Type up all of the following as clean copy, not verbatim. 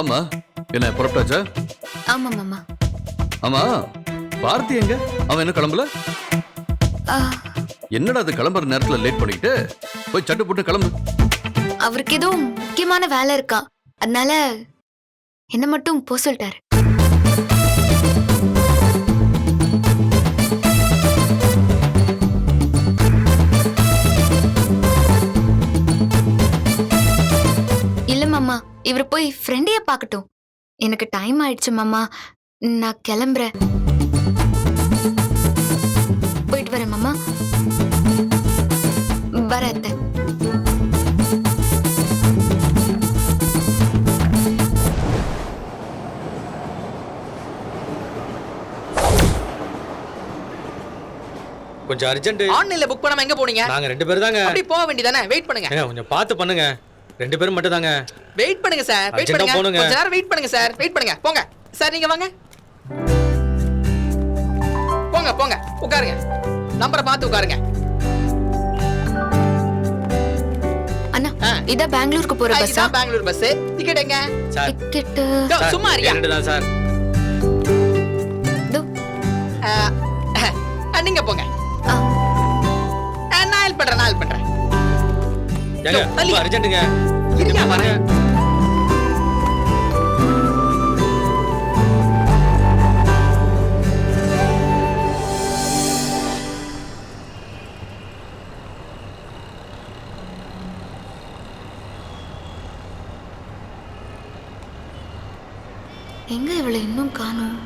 வாமா. என்ன புறப்பட்டாச்சா? ஆமா மாமா. ஆமா, பார்த்தி எங்க? அவன் என்ன கிளம்பல? என்னடா அது கிளம்புற நேரத்துல லேட் பண்ணிக்கிட்டு? போய் சட்டு போட்டு கிளம்பு. அவருக்கு ஏதோ முக்கியமான வேலை இருக்கா, அதனால என்ன மட்டும் போ சொல்லிட்டாரு. இல்ல மாமா, இவர் போய் ஃப்ரெண்டையே பார்க்கட்டும். எனக்கு டைம் ஆயிடுச்சு மாமா, நான் கிளம்புறேன். போயிட்டு வரேன் மாமா. வரேன் அத்தை. கொஞ்சம் அர்ஜென்ட். ஆன்லைன்ல புக் பண்ணாம எங்க போனீங்க? நாங்க 2 பேர் தாங்க. அப்படி போக வேண்டியதானே? வெயிட் பண்ணுங்க. கொஞ்சம் பார்த்து பண்ணுங்க. 2 பேரும் மட்டும் தாங்க. வெயிட் பண்ணுங்க சார், வெயிட் பண்ணுங்க. கொஞ்ச நேரம் வெயிட் பண்ணுங்க சார், வெயிட் பண்ணுங்க. போங்க சார், நீங்க வாங்க. போங்க போங்க, உட்காருங்க. நம்பரை பார்த்து உட்காருங்க. அண்ணா, இத பெங்களூருக்கு போற பஸ். இதான் பெங்களூர் பஸ். டிக்கெட் எங்க? சார் டிக்கெட் சும்மா இருங்க. 2 தான் சார். நீங்க போங்க. நான் ஹெல்ப் பண்றேன், நான் ஹெல்ப் பண்றேன். ஏங்க ரொம்ப அர்ஜென்ட்ங்க. இருங்க வரேன். எங்க இவளை இன்னும் காணோம்?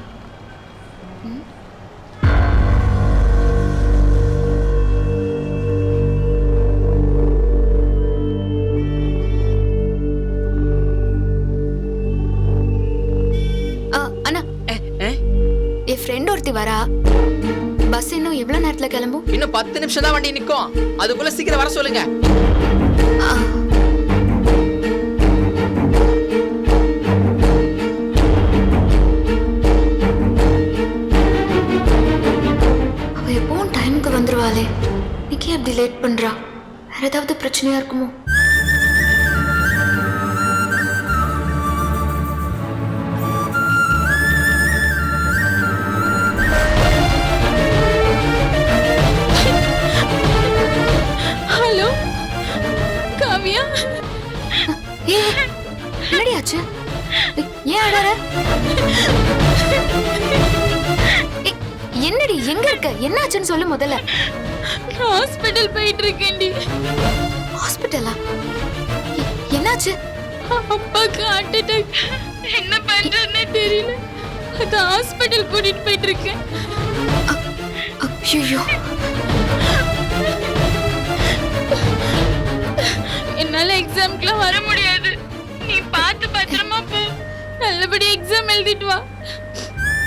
அண்ணா, என் ஃப்ரெண்ட் ஒருத்தி வரா. பஸ் இன்னும் எவ்வளவு நேரத்துல கிளம்பும்? இன்னும் 10 நிமிஷம் தான் வண்டி நிக்கும். அதுக்குள்ள சீக்கிரம் வர சொல்லுங்க. அவ எப்பவும் டைமுக்கு வந்துருவாளே, இன்னைக்கு அப்படி லேட் பண்றா. வேற ஏதாவது பிரச்சனையா இருக்குமோ? ஹலோ காவியா, என்னடி ஆச்சு? ஏன் அழற? என்னடி, எங்க இருக்க? என்ன ஆச்சுன்னு சொல்லு முதல்ல. ஹாஸ்பிடல் போயிட்டு இருக்கேன்டி. ஹாஸ்பிடலா? என்னாச்சு? அப்பாக்கு ஹார்ட் அட்டாக். என்ன பண்றதுன்னே தெரியல. அது ஹாஸ்பிடல் கூட்டிட்டு போயிட்டு இருக்கேன். ஐயோ, என்னால எக்ஸாம்க்குலாம் வர முடியாது. நீ பார்த்து பத்திரமா போ. நல்லபடி எக்ஸாம் எழுதிட்டு வா.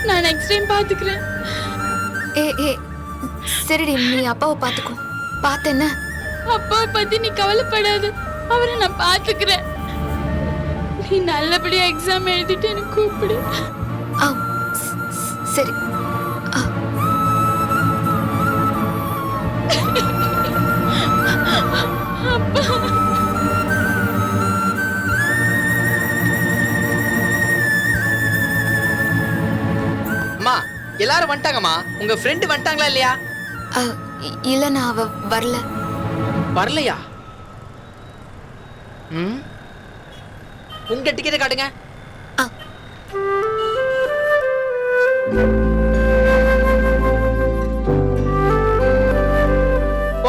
நான் நெக்ஸ்ட் டைம் பாத்துக்கிறேன். சரிடி, நீ அப்பாவை பாத்துக்கோ. பார்த்தேன்ன? அப்பாவை பத்தி நீ கவலைப்படாத, அவரை நான் பாத்துக்கிறேன். நீ நல்லபடியா எக்ஸாம் எழுதிட்டு எனக்கு கூப்பிடு. சரி. அம்மா, எல்லாரும் வந்துட்டாங்கம்மா. உங்க ஃப்ரெண்ட் வந்துட்டாங்களா இல்லையா? இல்ல, நான் அவ வரல. வரலையா? உங்க டிக்கெட்டை காட்டுங்க.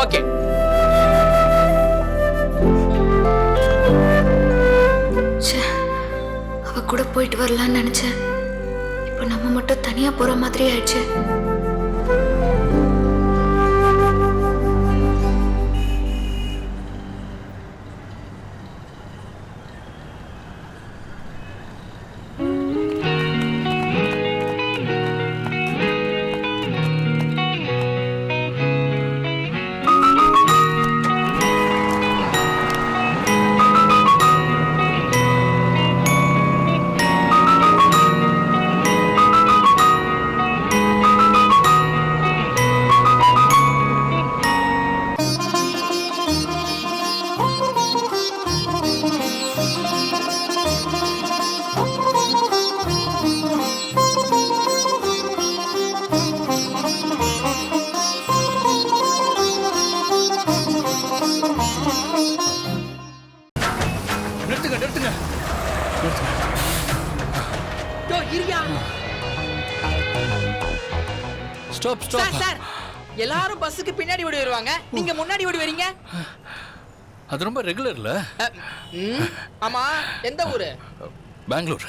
ஓகே. அவ கூட போயிட்டு வரலான்னு நினைச்சேன். இப்ப நம்ம மட்டும் தனியா போற மாதிரி ஆயிடுச்சு. இரியா. Stop sir stop. சார் எல்லாரும் பஸ்ஸுக்கு பின்னாடி ஓடி வருவாங்க, நீங்க முன்னாடி ஓடி வரீங்க. அது ரொம்ப ரெகுலர்ல. ஆமா, எந்த ஊரு? பெங்களூர்.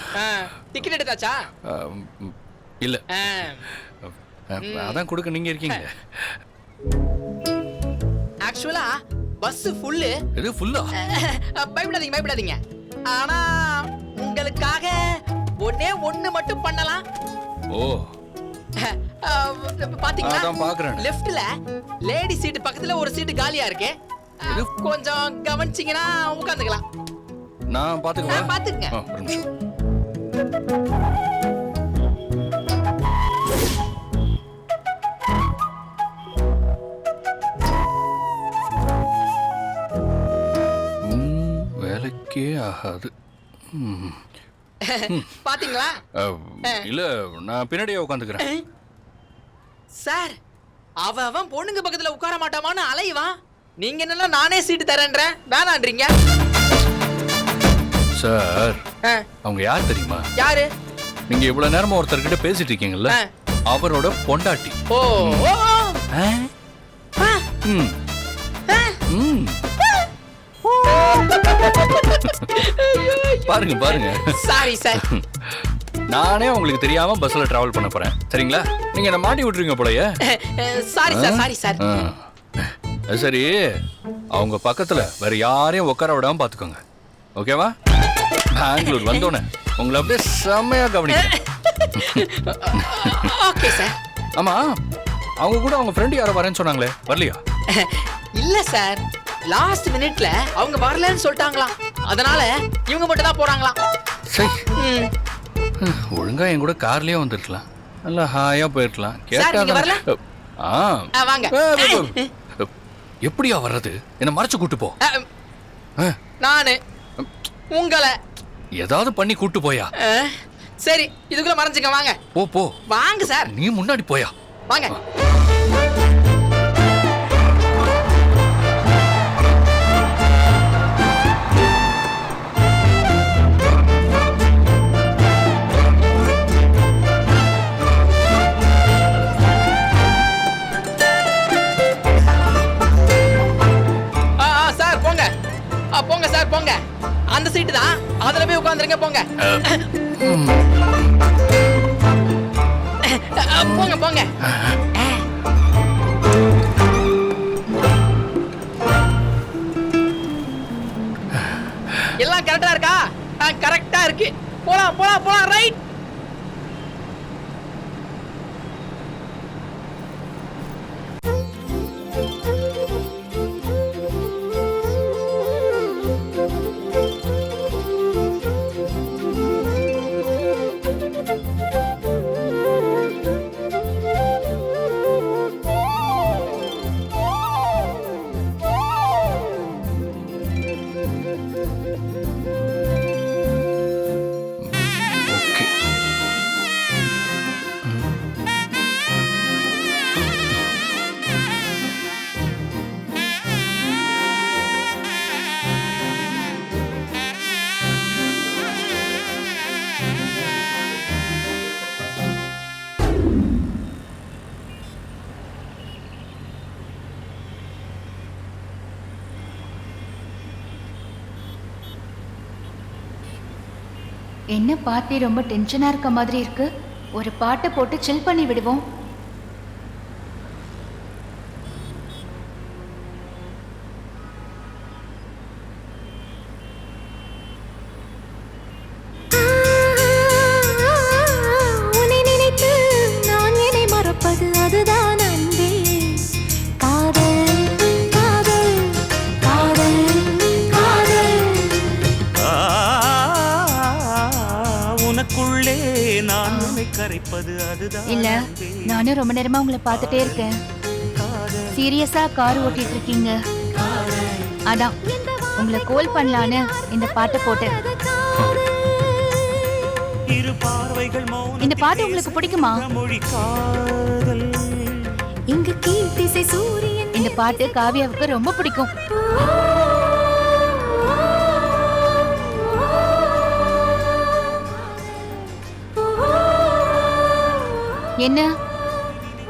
டிக்கெட் எடுத்தாச்சா? இல்ல, அதான் கொடுக்க நீங்க இருக்கீங்க. ஆக்சுவலா பஸ் ஃபுல்லு. இது ஃபுல்லா? பயப்படாதீங்க பயப்படாதீங்க. ஆனா உங்களுக்காக ஒண்ணே ஒண்ணு மட்டும் பண்ணலாம். ஓ, பாத்தீங்களா? அதான் பார்க்கறேன். லெஃப்ட்ல லேடி சீட் பக்கத்துல ஒரு சீட் காலியா இருக்கு. கொஞ்சம் கவனிச்சீங்கன்னா உட்காந்துக்கலாம். நான் பாத்துக்கவா? பாத்துக்கங்க. ஒரு நிமிஷம். வேலைக்கே ஆகாது. பாத்தீங்களா? இல்ல, நான் பின்னாடியே உட்காந்துக்கிறேன். சார், அவன் பொண்ணுங்க பக்கத்துல உட்கார மாட்டாமான்னு அலைவான். நீங்க என்னன்னா நானே சீட்டு தரேன்றேன், வேணான்றீங்க. சார், அவங்க யார் தெரியுமா? யாரு? நீங்க இவ்வளவு நேரமா ஒருத்தர்கிட்ட பேசிட்டு இருக்கீங்கல்ல, அவரோட பொண்டாட்டி. ஓ ஓ. பாருங்க பாருங்க. Sorry sir. நானே உங்களுக்கு தெரியாம பஸ்ல டிராவல் பண்ண போறேன், சரிங்களா? நீங்க என்ன மாட்டி விட்டுருங்க போலயே. Sorry sir, sorry sir. சரி, அவங்க பக்கத்துல வேற யாரையும் உட்கார விடாம பாத்துக்கோங்க, ஓகேவா? பெங்களூர் வந்தோடனே உங்களை அப்படியே செம்மையா கவனிக்கிறேன். Okay sir. ஆமா, அவங்க கூட அவங்க ஃப்ரெண்ட் யாரோ வரேன்னு சொன்னாங்களே, வரலையா? இல்ல சார், லாஸ்ட் மினிட்ல அவங்க வரலன்னு சொல்லிட்டாங்களாம். அதனால இவங்க மட்டும் தான் போறாங்களாம். சரி, ஒழுங்கா என் கூட கார்லயே வந்திருக்கலாம், நல்லா ஹாயா போயிருக்கலாம். கேட்டா வாங்க. எப்படியா வர்றது? என்ன மறைச்சு கூட்டு போ. நானு உங்களை ஏதாவது பண்ணி கூட்டு போயா? சரி, இதுக்குள்ள மறைஞ்சுக்க. வாங்க. போ போ. வாங்க சார். நீ முன்னாடி போயா. வாங்க. சார் போங்க. போங்க சார் போங்க. அந்த சீட்டு தான், அதுல போய் உட்கார்ந்துருங்க. போங்க போங்க போங்க. எல்லாம் கரெக்டா இருக்கா? கரெக்டா இருக்கு. போலாம் போலாம் போலாம். ரைட். என்ன பார்ட்டி ரொம்ப டென்ஷனா இருக்க மாதிரி இருக்கு. ஒரு பாட்டை போட்டு சில் பண்ணி விடுவோம். உன்னை நினைத்து நான் என்னை மறப்பது அதுதான் அன்பே. காதல் காதல் காதல் காதல். உனக்குள்ளே நான் உன்னை கரைப்பது அதுதான். இல்ல, நானும் ரொம்ப நேரமா உங்களை பார்த்துட்டே இருக்கேன். சீரியஸா கார் ஓட்டிட்டு இருக்கீங்க. அதான் உங்களை கோல் பண்ணலான்னு இந்த பாட்டை போட்டேன். இரு பார்வைகள் மௌனம். இந்த பாட்டு உங்களுக்கு பிடிக்குமா? மொழி காதல். இங்கு கீர்த்திசை சூரியன். இந்த பாட்டு காவியாவுக்கு ரொம்ப பிடிக்கும். என்ன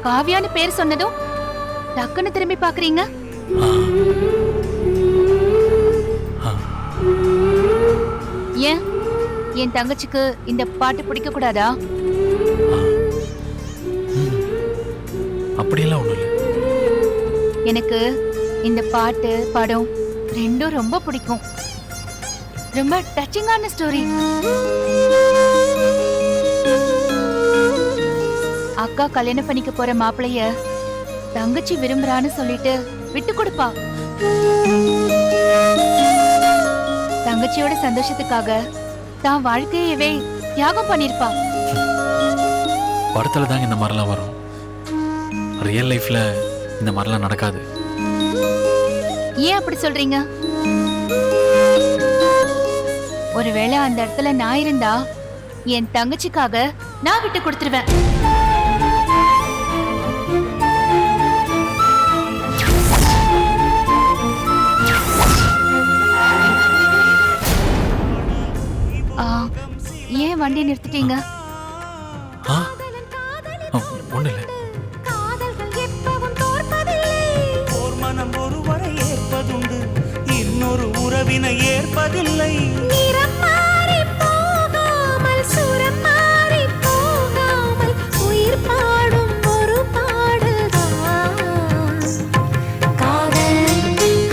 காவியான்னு பேர் சொன்னதும் டக்குன்னு திரும்பி பாக்குறீங்க? ஏன் என் தங்கச்சிக்கு இந்த பாட்டு பிடிக்க கூடாதா? அப்படியெல்லாம் ஒண்ணும் இல்லை. எனக்கு இந்த பாட்டு படம் ரெண்டும் ரொம்ப பிடிக்கும். ரொம்ப டச்சிங்கான ஸ்டோரி. அக்கா கல்யாணம் பண்ணிக்க போற மாப்பிளைய தங்கச்சி விரும்புறான்னு சொல்லிட்டு விட்டு கொடுப்பா. தங்கச்சியோட சந்தோஷத்துக்காக தான் வாழ்க்கையவே தியாகம் பண்ணிருப்பா. படத்துல தாங்க இந்த மாதிரிலாம் வரும். ரியல் லைஃப்ல இந்த மாதிரிலாம் நடக்காது. ஏன் அப்படி சொல்றீங்க? ஒருவேளை அந்த இடத்துல நான் இருந்தா என் தங்கச்சிக்காக நான் விட்டு கொடுத்துருவேன். ஏன் வண்டி நிறுத்திட்டீங்க? ஒண்ணு இல்லை. ஓர் மனம் ஒருவரை ஏற்பதுண்டு, இன்னொரு உறவினை ஏற்பதில்லை. உயிர் பாடும் ஒரு பாடல்தான் காதல்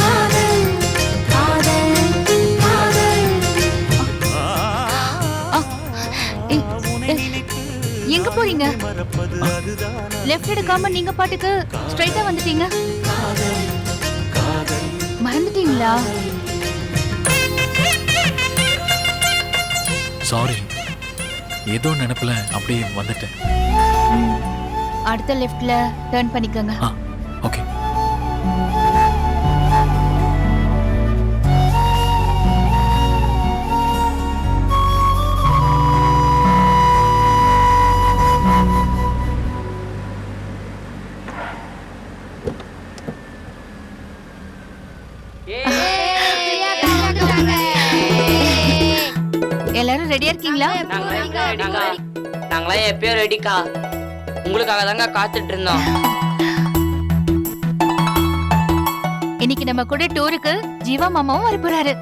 காதல் காதல் காதல். எங்க போறீங்க? லெஃப்ட் எடுக்காம நீங்க பாட்டுக்கு ஸ்ட்ரைட்டா வந்துட்டீங்க. மறந்துட்டீங்களா? சாரி, ஏதோ நினைப்புல அப்படியே வந்துட்டேன். அடுத்த லெஃப்ட்ல டர்ன் பண்ணிக்கோங்க. ஓகே. எல்லாரும் ரெடியா இருக்கீங்களா? நாங்களாம் எப்பயோ ரெடிக்கா. உங்களுக்காக தாங்க காத்துட்டு இருந்தோம். இன்னைக்கு நம்ம கூட டூருக்கு ஜீவா மாமாவும் வர போறாரு.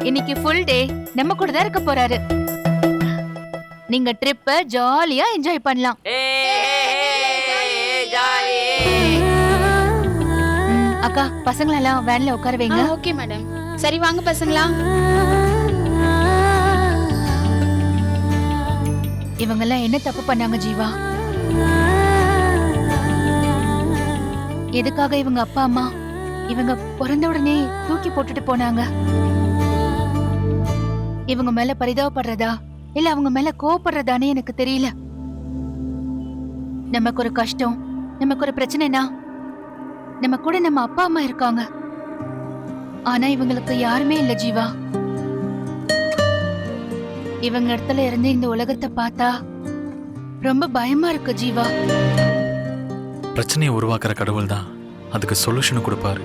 இன்னைக்கு ஃபுல் டே நம்ம கூட தான் இருக்க போறாரு. நீங்க ட்ரிப்ப ஜாலியா என்ஜாய் பண்ணலாம். அக்கா, பசங்களெல்லாம் வேன்ல உட்கார வைங்க. Okay madam. சரி வாங்க பசங்களா. இவங்கெல்லாம் என்ன தப்பு பண்ணாங்க ஜீவா? எதுக்காக இவங்க அப்பா அம்மா இவங்க பிறந்த உடனே தூக்கி போட்டுட்டு போனாங்க? இவங்க மேல பரிதாபப்படுறதா இல்ல அவங்க மேல கோவப்படுறதானே எனக்கு தெரியல. நமக்கு ஒரு கஷ்டம், நமக்கு ஒரு பிரச்சனைனா நம்ம கூட நம்ம அப்பா அம்மா இருக்காங்க. ஆனா இவங்களுக்கு யாருமே இல்ல ஜீவா. இவங்க இடத்துல இருந்து இந்த உலகத்தை பார்த்தா ரொம்ப பயமா இருக்கு ஜீவா. பிரச்சனையை உருவாக்குற கடவுள் தான் அதுக்கு சொல்யூஷன் கொடுப்பாரு.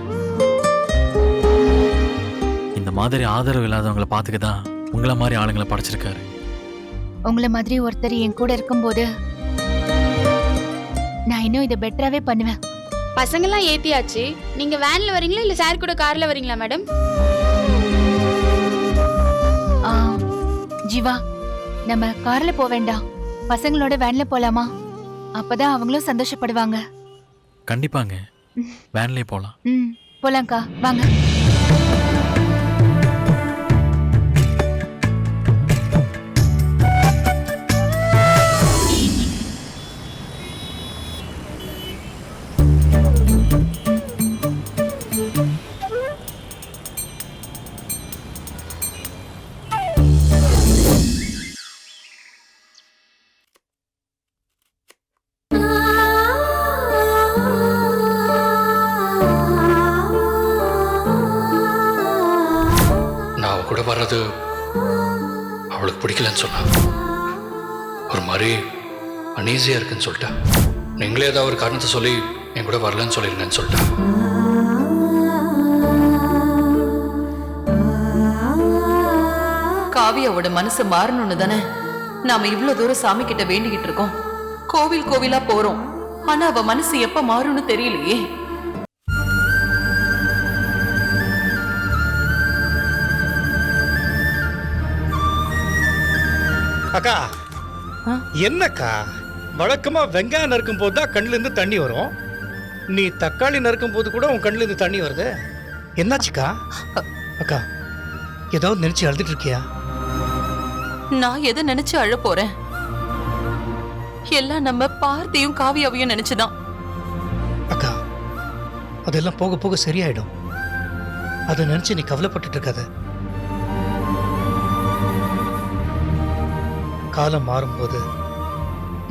இந்த மாதிரி ஆதரவு இல்லாதவங்களை பார்த்துக்க தான் உங்களை மாதிரி ஆளுங்களை படைச்சிருக்காரு. உங்களை மாதிரி ஒருத்தர் என் கூட இருக்கும்போது நான் இன்னும் இதை பெட்டராவே பண்ணுவேன். பசங்கெல்லாம் ஏத்தியாச்சு. நீங்க வேன்ல வரீங்களா இல்ல சார் கூட கார்ல வரீங்களா மேடம்? ஜீவா, நம்ம கார்ல போக வேண்டாம், பசங்களோட வேன்ல போலாமா? அப்பதான் அவங்களும் சந்தோஷப்படுவாங்க. கண்டிப்பாங்க, வேன்லயே போலாம். போலாம்க்கா, வாங்க. கூட வர்றது அவளுக்கு பிடிக்கலன்னு சொன்னா, ஒரு மாதிரி அன்ஈஸியா இருக்குன்னு சொல்லிட்டா. நீங்களே ஏதாவது ஒரு காரணத்தை சொல்லி என் கூட வரலன்னு சொல்லிருங்கன்னு சொல்லிட்டா. காவியாவோட மனசு மாறணும்னு தானே நாம இவ்ளோ தூரம் சாமி கிட்ட வேண்டிக்கிட்டு இருக்கோம். கோவில் கோவிலா போறோம். ஆனா அவ மனசு எப்ப மாறும்னு தெரியலையே. அக்கா என்னக்கா, வழக்கமா வெங்காயம் நறுக்கும் போது தான் கண்ணுல இருந்து தண்ணி வரும். நீ தக்காளி நறுக்கும் போது கூட உன் கண்ணுல இருந்து தண்ணி வருது. என்னாச்சுக்கா? அக்கா ஏதாவது நினைச்சு அழுதுட்டு இருக்கியா? நான் எதை நினைச்சு அழ போறேன்? எல்லாம் நம்ம பார்த்தியும் காவியாவையும் நினைச்சுதான். அக்கா அதெல்லாம் போக போக சரியாயிடும். அதை நினைச்சு நீ கவலைப்பட்டுட்டு இருக்காத. காலம் மாறும்போது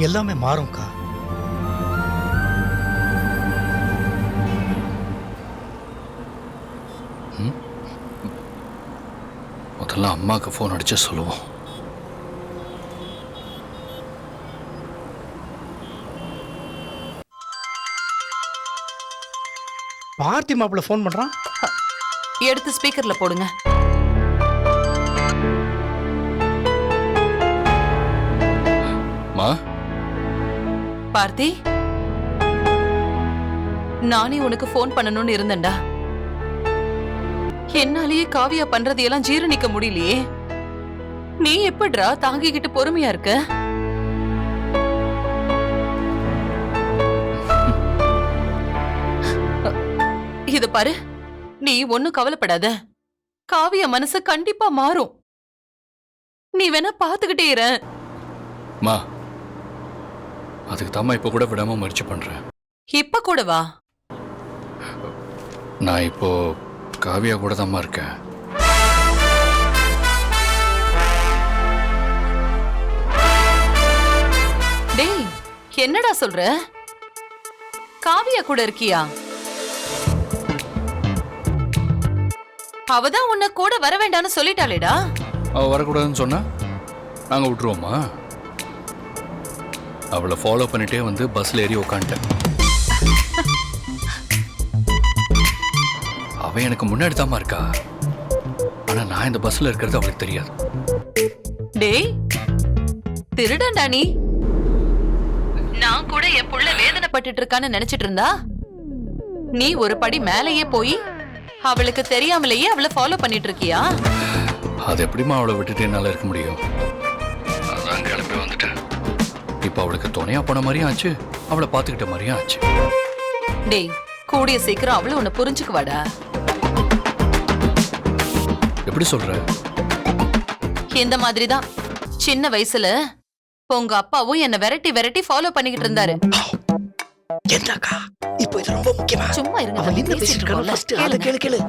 எல்லாமே மாறும்க்கா. முதல்ல அம்மாவுக்கு ஃபோன் அடிச்சு சொல்லுவோம். பார்த்தி மாப்பிள்ள ஃபோன் பண்றான். எடுத்து ஸ்பீக்கர்ல போடுங்க. பார்த்தி, நானே உனக்கு ஃபோன் பண்ணணும்னு இருந்தேன்டா. என்னாலேயே காவியா பண்றதையெல்லாம் ஜீரணிக்க முடியலையே. நீ எப்படிடா தாங்கிக்கிட்டு பொறுமையா இருக்க? இத பாரு, நீ ஒண்ணும் கவலைப்படாத. காவியா மனசு கண்டிப்பா மாறும். நீ வேணா பாத்துக்கிட்டே இரு. அதுக்கு தாமா இப்ப கூட விடாம முயற்சி பண்றேன். இப்ப கூட வா. நான் இப்போ காவியா கூட தாமா இருக்கேன். டேய், என்னடா சொல்ற? காவியா கூட இருக்கியா? அவதான் உன்னை கூட வர வேண்டாம்னு சொல்லிட்டாளேடா. அவ வரக்கூடாதுன்னு சொன்னா நாங்க விட்டுருவோமா? அவளை ஃபாலோ பண்ணிட்டே வந்து பஸ்ல ஏறி உட்காந்துட்டேன். அவ எனக்கு முன்னாடி தாமா இருக்கா. ஆனா நான் இந்த பஸ்ல இருக்கிறது அவளுக்கு தெரியாது. டேய், திருடன்டா நீ. நான் கூட என் புள்ள வேதனைப்பட்டுட்டு இருக்கான்னு நினைச்சிட்டு இருந்தா நீ ஒரு படி மேலேயே போய் அவளுக்கு தெரியாமலேயே அவளை ஃபாலோ பண்ணிட்டு இருக்கியா? அது எப்படிமா அவளை விட்டுட்டு என்னால இருக்க முடியும்? அதான் கிளம்பி வந்துட்டேன். இப்ப அவளுக்கு துணையா போன மாதிரியும் ஆச்சு, அவளை பாத்துக்கிட்ட மாதிரியும் ஆச்சு. டேய், கூடிய சீக்கிரம் அவளை உன்னை புரிஞ்சுக்குவாடா. எப்படி சொல்ற? இந்த மாதிரிதான் சின்ன வயசுல உங்க அப்பாவும் என்ன விரட்டி விரட்டி ஃபாலோ பண்ணிக்கிட்டு இருந்தாரு. என்னக்கா இப்போ இது ரொம்ப முக்கியமா? சும்மா இருங்க. கேளு.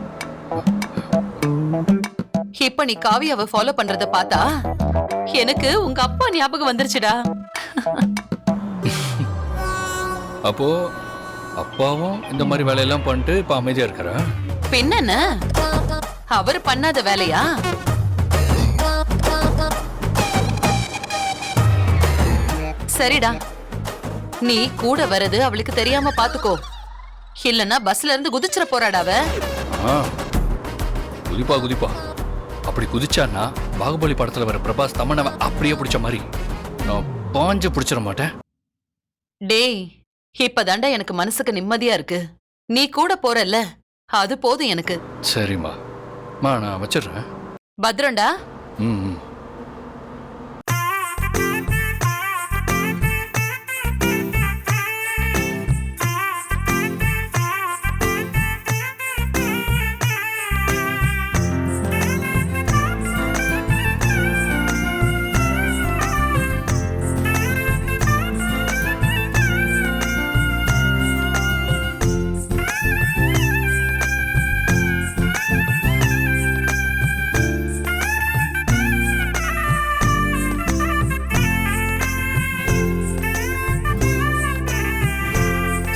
இப்ப நீ காவியாவை ஃபாலோ பண்றத பார்த்தா எனக்கு உங்க அப்பா ஞாபகம் வந்துருச்சுடா. அப்போ அப்பாவும் இந்த மாதிரி வேலையெல்லாம் பண்ணிட்டு இப்ப அமைதியா இருக்கிறா? பின்ன அவர் பண்ணாத வேலையா? சரிடா, நீ கூட வரது அவளுக்கு தெரியாம பாத்துக்கோ. இல்லன்னா பஸ்ல இருந்து குதிச்சிட போறாடாவ. குதிப்பா. அப்படி குதிச்சான்னா பாகுபலி படத்துல வர பிரபாஸ் தமன்னவ அப்படியே பிடிச்ச மாதிரி நான் பாஞ்சு பிடிச்சிட மாட்டேன். டேய், இப்பதாண்டா எனக்கு மனசுக்கு நிம்மதியா இருக்கு. நீ கூட போறல்ல, அது போதும் எனக்கு. சரிம்மா, நான் வச்சிடுறேன். பத்ரண்டா. ம்.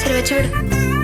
சரி, வச்சு விடு.